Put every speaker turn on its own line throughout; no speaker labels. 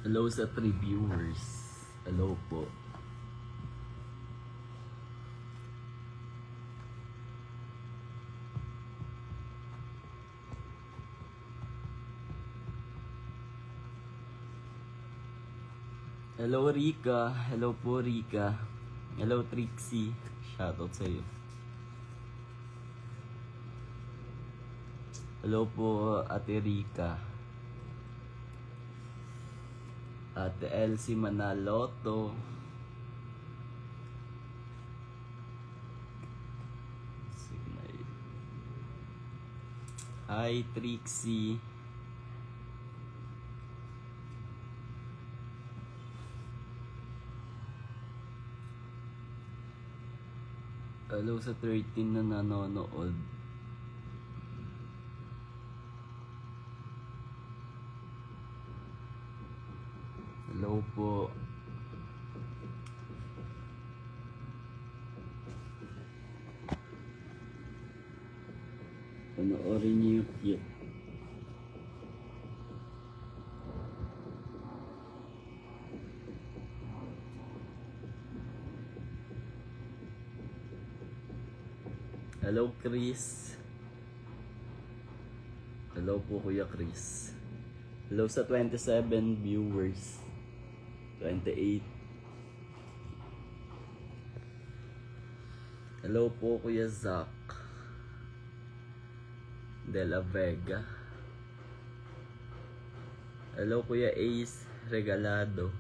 Hello sa 3 viewers. Hello po. Hello Rika. Hello po Rika. Hello Trixie. Shoutout sa iyo. Hello po Ate Rika. Ate Elsie Manaloto. Hi Trixie. Hello sa 13 na nanonood. Hello po. Panoorin niyo yung cute. Hello Chris. Hello po Kuya Chris. Hello sa 27 viewers. 28. Hello po Kuya Zach De La Vega. Hello Kuya Ace Regalado.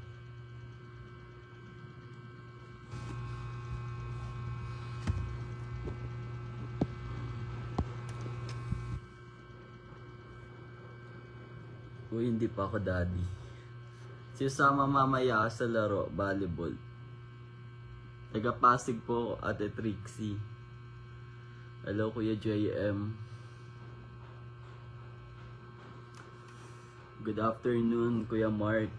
Uy, hindi pa ako daddy. Sisama mamaya sa laro, volleyball. Taga Pasig po, Ate Trixie. Hello Kuya JM. Good afternoon Kuya Mark.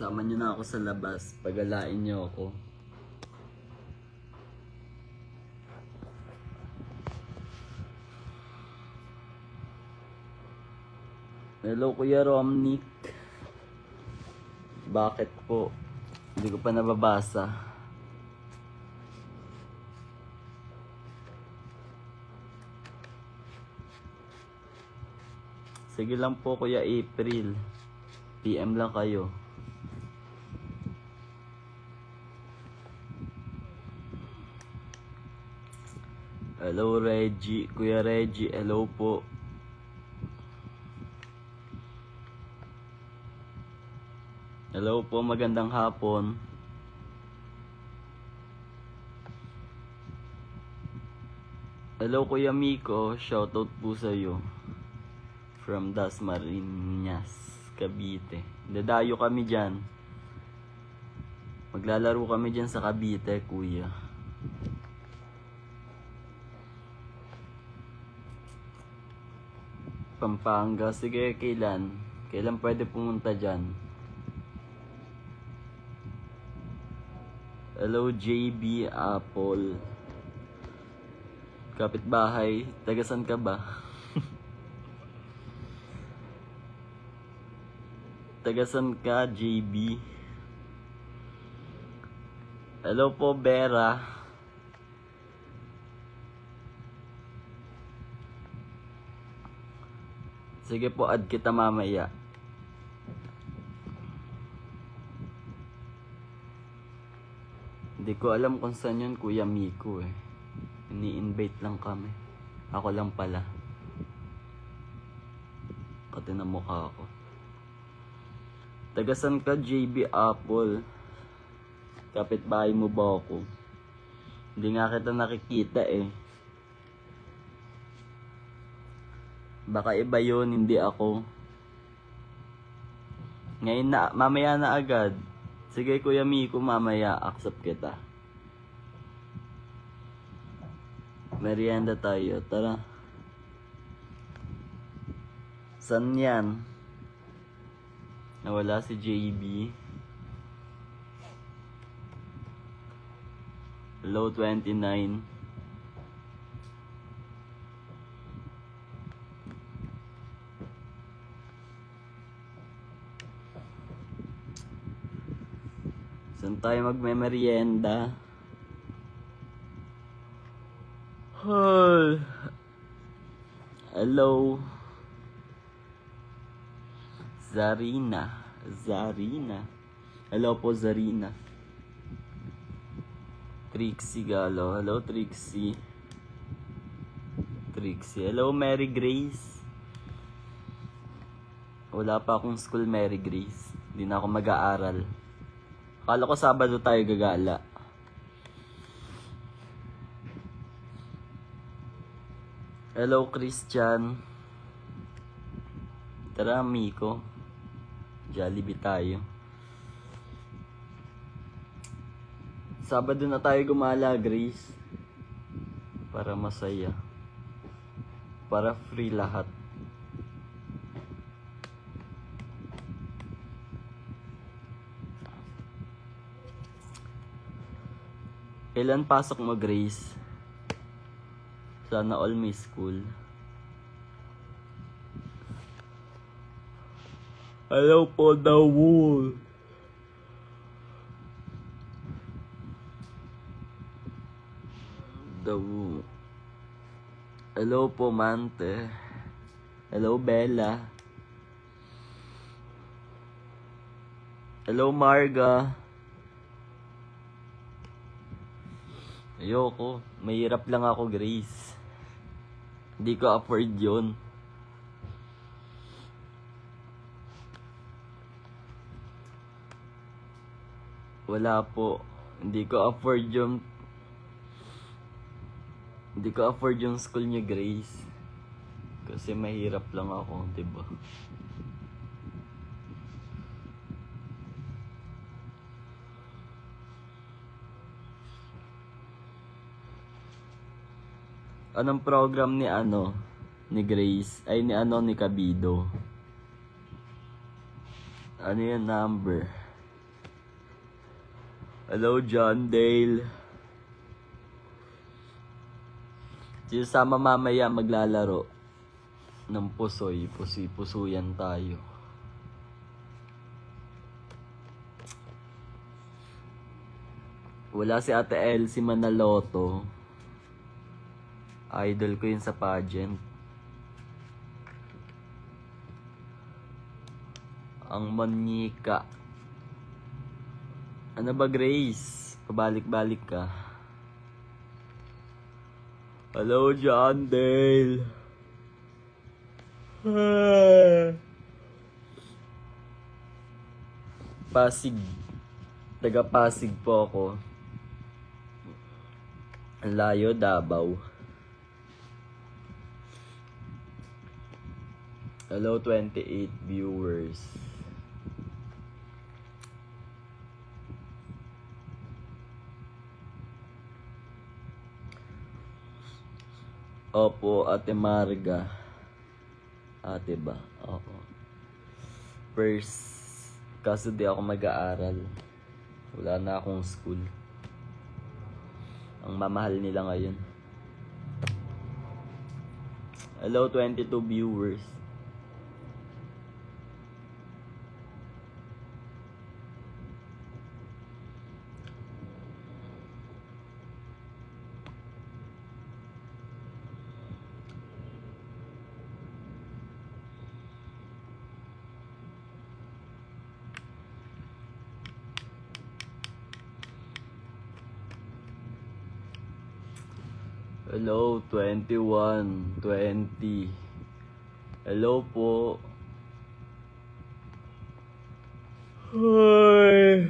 Sama niyo na ako sa labas. Pagalain niyo ako. Hello Kuya Romnick. Bakit po? Hindi ko pa nababasa. Sige lang po Kuya April. PM lang kayo. Hello Reggie. Kuya Reggie, hello po. Hello po, magandang hapon. Hello Kuya Miko, shoutout po sa iyo. From Dasmariñas, Cavite. Dadayo kami dyan. Maglalaro kami dyan sa Cavite, Kuya. Pampanga, sige kailan? Kailan pwede pumunta dyan? Hello JB Apple. Kapitbahay, tagasan ka ba? Tagasan ka JB. Hello po Vera. Sige po, add kita mamaya. Hindi ko alam kung saan yun Kuya Miko eh. Ini-invite lang kami. Ako lang pala. Pati na mukha ko. Tagasan ka JB Apple. Kapitbahay mo ba ako? Hindi nga kita nakikita eh. Baka iba yun, hindi ako. Ngayon na, mamaya na agad. Sige Kuya Miko, mamaya accept kita. Merienda tayo, tara. San yan? Nawala si JB. Hello 29. Saan tayo magme-merienda? Hey. Hello. Zarina. Hello po, Zarina. Trixie Galo. Hello, Trixie. Hello, Mary Grace. Wala pa akong school, Mary Grace. Hindi na ako mag-aaral. Akala ko Sabado tayo gagala. Hello, Christian. Tara, Miko. Jollibee tayo. Sabado na tayo gumala, Grace. Para masaya. Para free lahat. Kailan pasok mo, Grace? Sana all may school. Hello po, The Wool. Hello po, Mante. Hello, Bella. Hello, Marga. Ayoko. Mahirap lang ako, Grace. Hindi ko afford yun. Wala po. Hindi ko afford yung school niya, Grace. Kasi mahirap lang ako, 'di ba? Anong program ni ni Grace? Ay, ni Kabido. Ano yung number? Hello, John Dale. Sama mamaya maglalaro ng pusoy. Pusoy-pusuyan tayo. Wala si Ate Elsie Manaloto. Idol ko yun sa pageant. Ang Monica. Ano ba, Grace? Pabalik-balik ka. Hello, John Dale. Pasig. Taga Pasig po ako. Ang layo, Davao. Hello, 28 viewers. Opo, Ate Marga. Ate ba? Opo. First, kaso di ako mag-aaral. Wala na akong school. Ang mamahal nila ngayon. Hello, 22 viewers. Hello, 21, 20. Hello po. Hi.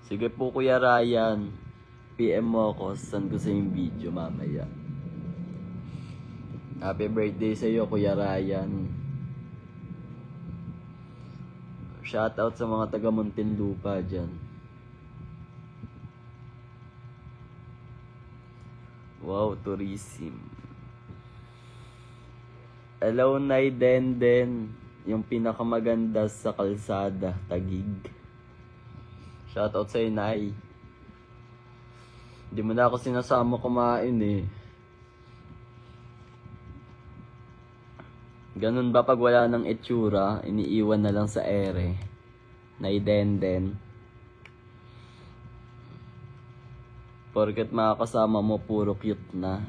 Sige po, Kuya Ryan. PM mo ako, send ko sa yung video mamaya. Happy birthday sa iyo, Kuya Ryan. Shoutout sa mga taga Muntinlupa dyan. Wow, tourism. Hello, Nay Denden. Yung pinakamaganda sa kalsada, Tagig. Shoutout sa'yo, Nay. Hindi mo na ako sinasama kumain eh. Ganun ba pag wala ng itsura, iniiwan na lang sa ere? Naidenden. Porket mga kasama mo, puro cute na.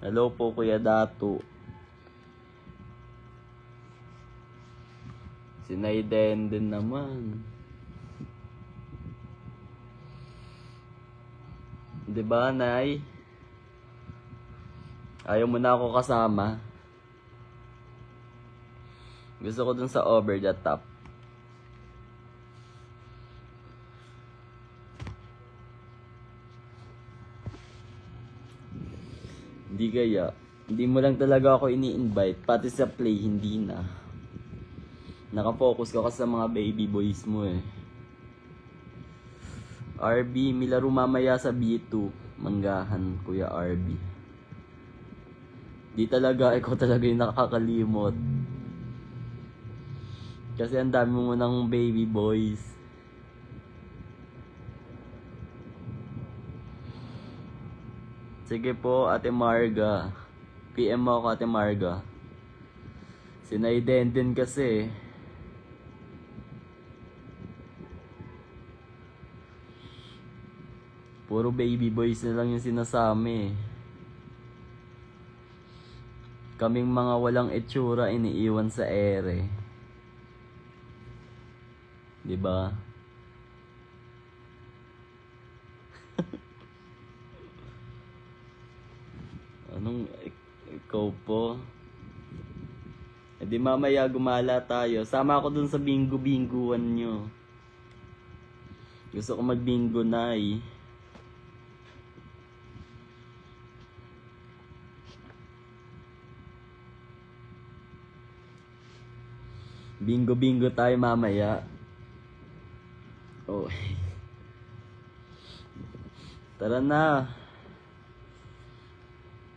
Hello po, Kuya Datu. Si Naidenden naman. Diba, Nay? Ayaw mo na ako kasama. Gusto ko dun sa over the top. Hindi kaya. Hindi mo lang talaga ako ini-invite. Pati sa play, hindi na. Nakafocus ka kasi sa mga baby boys mo eh. RB, may laro mamaya sa B2. Manggahan, Kuya RB. Di talaga, ikaw talaga yung nakakalimot. Kasi ang dami mo ng baby boys. Sige po, Ate Marga. PM mo ako, Ate Marga. Sinaiden din kasi. Puro baby boys na lang yung sinasami. Kaming mga walang itsura iniiwan sa ere. Diba? Anong ikaw po? E di mamaya gumala tayo. Sama ako dun sa bingo-binguan nyo. Gusto ko mag-bingo na eh. Bingo-bingo tayo mamaya. Oh. Tara na.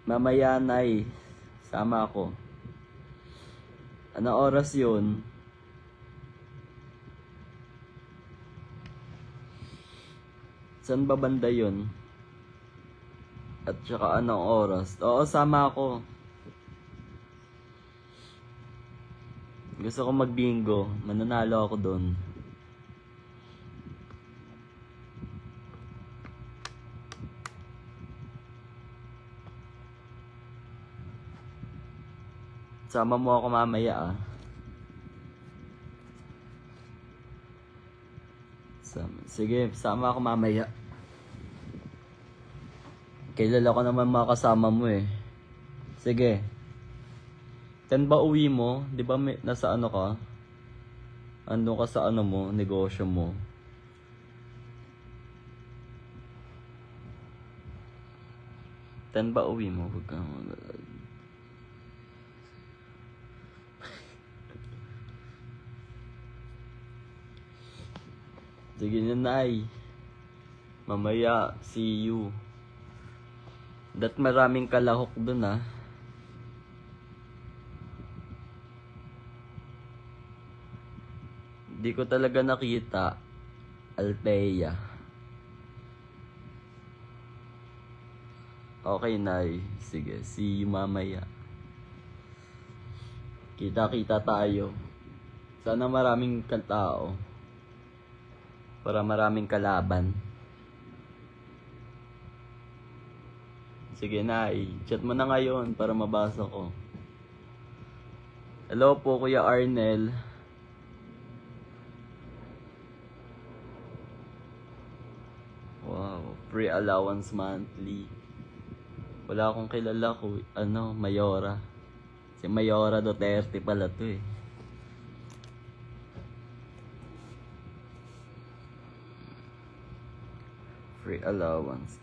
Mamaya na eh. Sama ako. Ano oras yun? Saan ba banda yun? At saka anong oras? Oo, sama ako. Gusto ko mag-bingo. Mananalo ako doon. Sama mo ako mamaya ah. Sige, sama ako mamaya. Kilala ko naman mga kasama mo eh. Sige. 10 ba uwi mo? Di ba nasa ano ka? Ando ka sa ano mo, negosyo mo. Ten ba uwi mo? Huwag kang sige na, Nay. Mamaya, see you. Dat maraming kalahok dun ah. Di ko talaga nakita. Althea. Okay, Nay. Sige, see you mamaya. Kita-kita tayo. Sana maraming katao. Para maraming kalaban. Sige na, chat mo na ngayon para mabasa ko. Hello po, Kuya Arnel. Wow, free allowance monthly. Wala akong kilala ko, Mayora. Si Mayora Duterte pala to eh. Free allowance.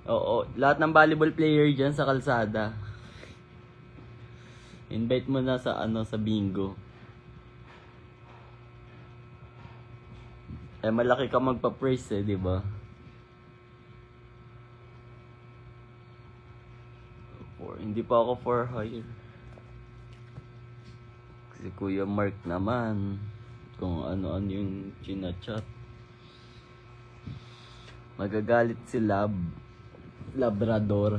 Oo, lahat ng volleyball player dyan sa kalsada. Invite mo na sa sa bingo. Eh malaki ka magpa-praise eh, di ba? Hindi pa ako for hire. Kasi Kuya Mark naman, kung ano-ano yung chinachat. Magagalit si Lab. Labrador.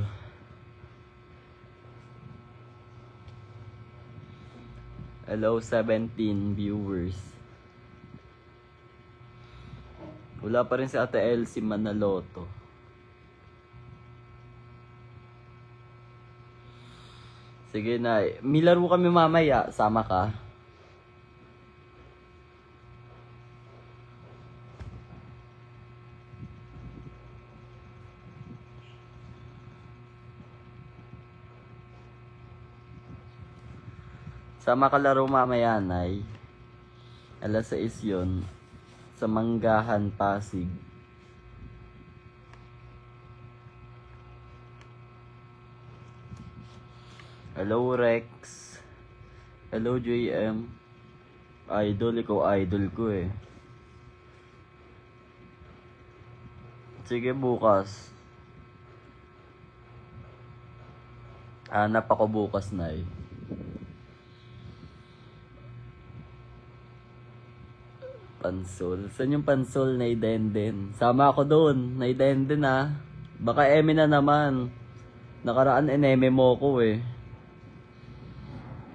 Hello, 17 viewers. Wala pa rin si Ate Elsie Manaloto. Sige na, may laro kami mamaya. Sama ka? Sama ka laro mamaya, Nay. Alas 6 yun. Sa Manggahan, Pasig. Hello, Rex. Hello, JM. Idol, ikaw idol ko eh. Sige, bukas. Hanap ako bukas, Nay. Pansol. Saan yung Pansol, Nay Denden? Sama ako doon, Nay Denden ah. Baka eme na naman. Nakaraan eneme mo ko eh.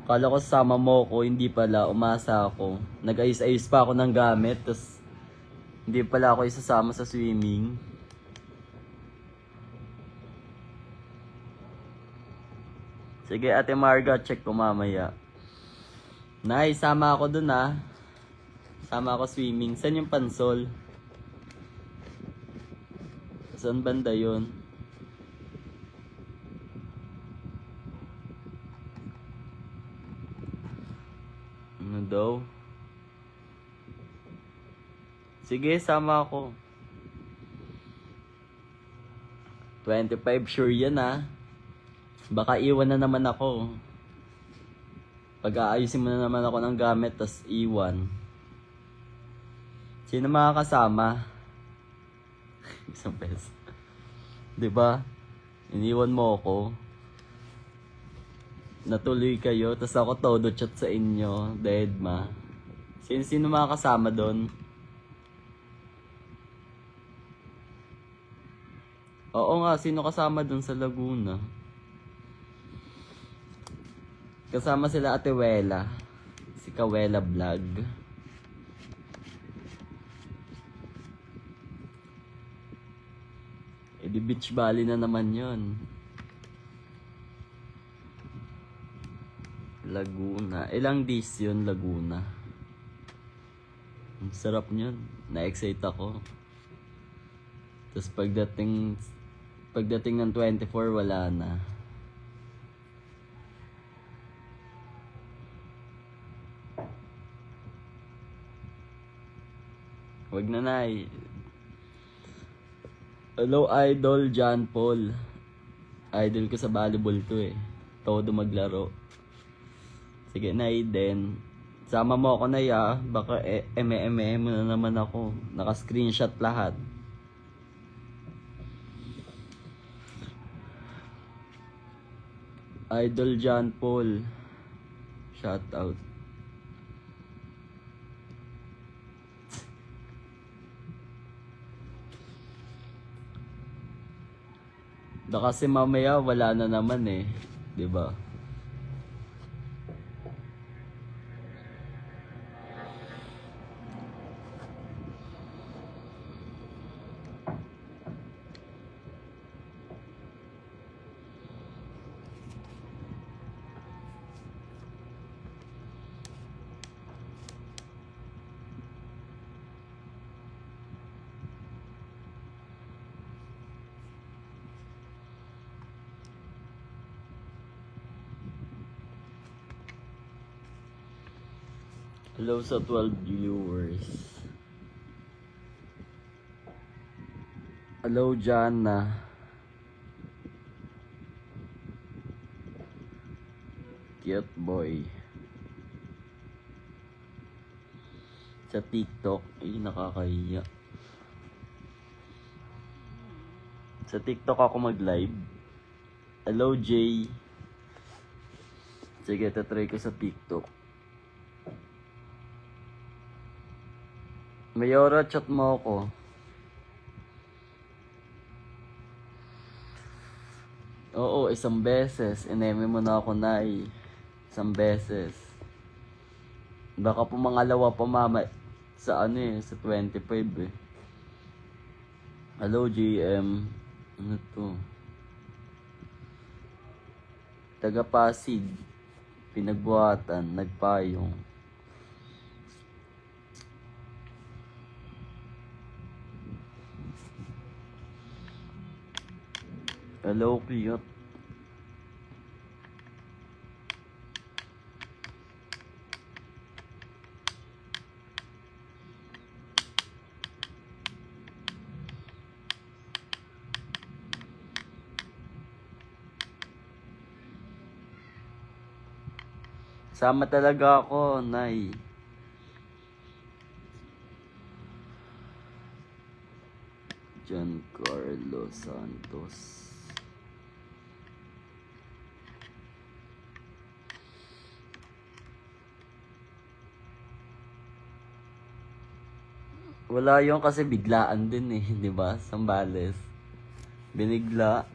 Kala ko sama mo ko, hindi pala, umasa ako. Nag-ayos-ayos pa ako ng gamit, tapos hindi pala ako isasama sa swimming. Sige, Ate Marga, check ko mamaya. Nice, sama ako dun ah. Sama ako swimming. Saan yung Pansol? Saan banda yun? Ano daw? Sige, sama ako. 25 sure yan ah. Baka iwan na naman ako. Pag-aayusin mo na naman ako ng gamit, tas iwan. Sino makakasama? Isang peso. Diba? Iniwan mo ako. Natuloy kayo, tas ako todo chat sa inyo. Deadma. Sino makakasama doon? Oo nga, sino kasama doon sa Laguna? Kasama sila Ate Wela. Si Kawela Vlog. Di Beach Valley na naman yon. Laguna. Ilang days yun, Laguna? Ang sarap nyon. Na-excite ako. Tapos pagdating ng 24, wala na. Wag na, Nay. Hello, Idol John Paul. Idol ko sa volleyball to eh. Todo maglaro. Sige, Nay, then. Sama mo ako, Nay ah. Baka eme mo na naman ako. Naka-screenshot lahat. Idol John Paul. Shout out. Da kasi mamaya wala na naman eh, 'di ba? Hello sa 12 viewers. Hello, Jana. Cute boy. Sa TikTok, nakakahiya. Sa TikTok ako mag-live. Hello, Jay. Sige, tatry ko sa TikTok. Mayora, chat mo ako. Oo, isang beses. Ineme mo na ako, Nay. Isang beses. Baka po mangalawa pa mama sa ano eh, sa 25 eh. Hello, GM. Ano to? Taga Pasig. Pinagbuhatan, nagpayong. Hello, cute. Sama talaga ako, Nay. Giancarlo Santos. Wala yun kasi biglaan din eh, di ba? Sambales. Binigla.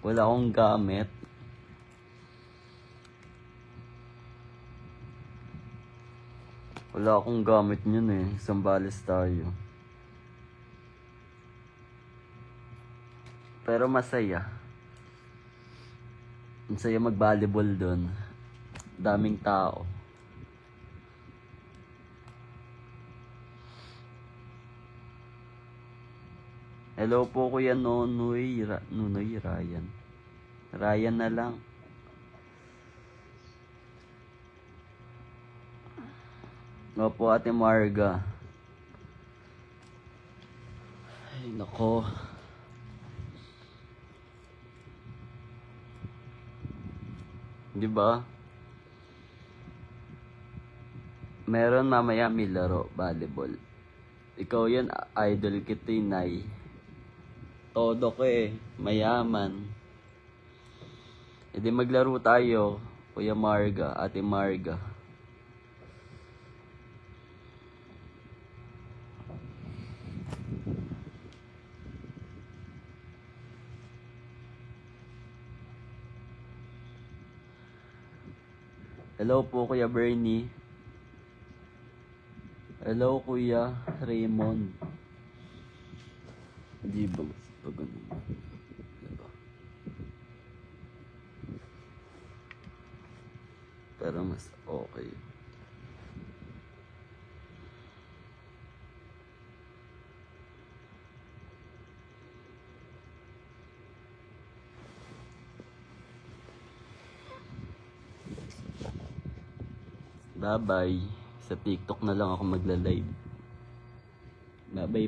Wala akong gamit. Wala akong gamit yun eh. Sambales tayo. Pero masaya. Masaya mag-volleyball doon. Daming tao. Hello po Kuya Nonoy, Nunoy Ryan. Ryan na lang. Opo Ate Marga. Ay nako. Di ba? Meron mamaya may laro, volleyball. Ikaw yan, idol kita Nay. Todo ko eh, mayaman. E di maglaro tayo, Kuya Marga, Ate Marga. Hello po Kuya Bernie. Hello Kuya Raymond. Di ba? Pag ano? Diba? Pero mas okay. Bye-bye. Sa TikTok na lang ako magla-live. Bye-bye